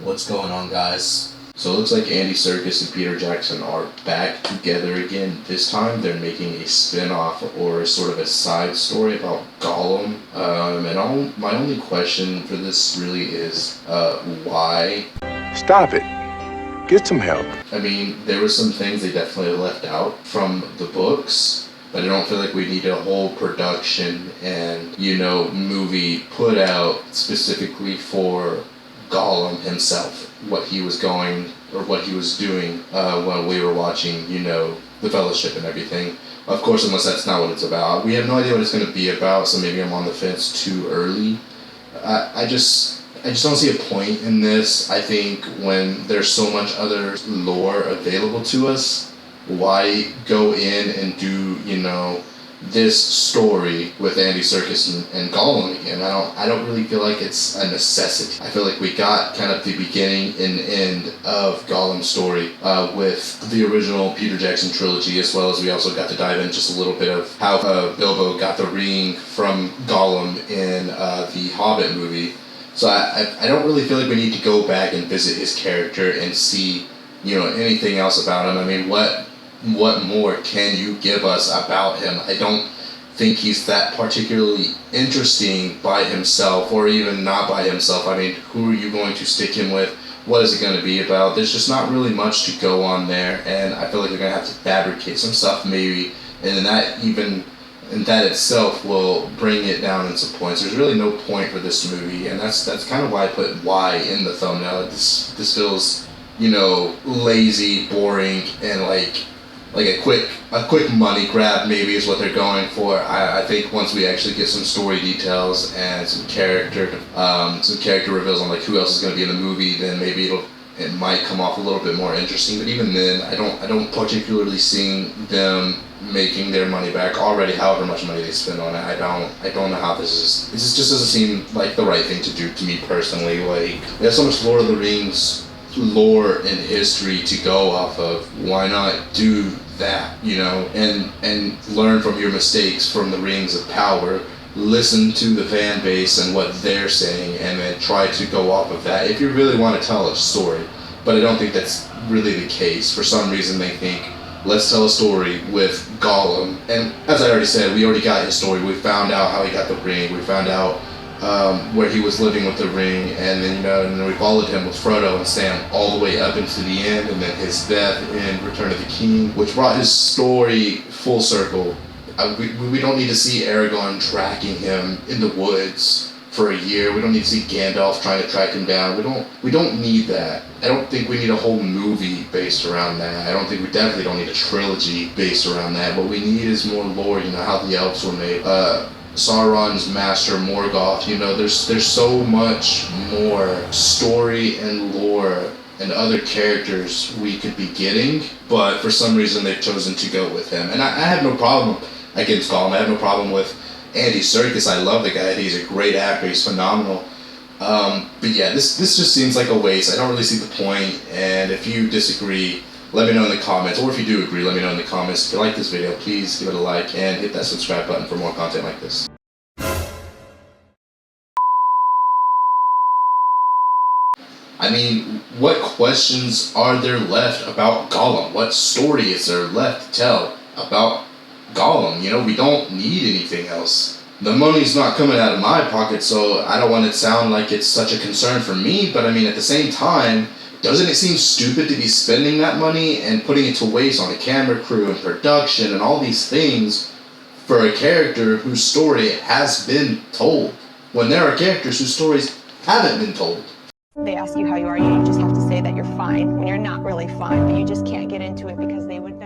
What's going on, guys? So it looks like Andy Serkis and Peter Jackson are back together again. This time they're making a spin-off or sort of a side story about Gollum. My only question for this really is, why? Stop it. Get some help. I mean, there were some things they definitely left out from the books, but I don't feel like we need a whole production and, movie put out specifically for Gollum himself, what he was doing when we were watching, The Fellowship and everything. Of course, unless that's not what it's about. We have no idea what it's going to be about, so maybe I'm on the fence too early. I just don't see a point in this. I think when there's so much other lore available to us, why go in and do, this story with Andy Serkis and Gollum again? I don't really feel like it's a necessity. I feel like we got kind of the beginning and end of Gollum's story with the original Peter Jackson trilogy, as well as we also got to dive in just a little bit of how Bilbo got the ring from Gollum in the Hobbit movie. So I don't really feel like we need to go back and visit his character and see, anything else about him. I mean, what more can you give us about him? I don't think he's that particularly interesting by himself, or even not by himself. I mean, who are you going to stick him with? What is it going to be about? There's just not really much to go on there, and I feel like they're going to have to fabricate some stuff maybe, and that itself will bring it down in some points. There's really no point for this movie, and that's kind of why I put "why" in the thumbnail. This feels, lazy, boring, and like a quick money grab maybe is what they're going for. I think once we actually get some story details and some character reveals on like who else is going to be in the movie, then maybe it might come off a little bit more interesting. But even then, I don't particularly see them making their money back already. However much money they spend on it, I don't know how this just doesn't seem like the right thing to do to me personally. Like, there's so much Lord of the Rings lore and history to go off of. Why not do that, and learn from your mistakes from the Rings of Power, listen to the fan base and what they're saying, and then try to go off of that if you really want to tell a story. But I don't think that's really the case. For some reason they think, let's tell a story with Gollum, and as I already said, we already got his story. We found out how he got the ring, we found out where he was living with the ring, and then and then we followed him with Frodo and Sam all the way up into the end, and then his death in Return of the King, which brought his story full circle. We don't need to see Aragorn tracking him in the woods for a year. We don't need to see Gandalf trying to track him down. We don't need that. I don't think we need a whole movie based around that. We definitely don't need a trilogy based around that. What we need is more lore, how the elves were made. Sauron's master Morgoth, there's so much more story and lore and other characters we could be getting, but for some reason they've chosen to go with him. And I have no problem against Gollum. I have no problem with Andy Serkis. I love the guy. He's a great actor. He's phenomenal. But yeah, this just seems like a waste. I don't really see the point, and if you disagree, let me know in the comments, or if you do agree, let me know in the comments. If you like this video, please give it a like and hit that subscribe button for more content like this. I mean, what questions are there left about Gollum? What story is there left to tell about Gollum? We don't need anything else. The money's not coming out of my pocket, so I don't want it to sound like it's such a concern for me, but I mean, at the same time, doesn't it seem stupid to be spending that money and putting it to waste on a camera crew and production and all these things for a character whose story has been told, when there are characters whose stories haven't been told? They ask you how you are, you just have to say that you're fine when you're not really fine, but you just can't get into it because they would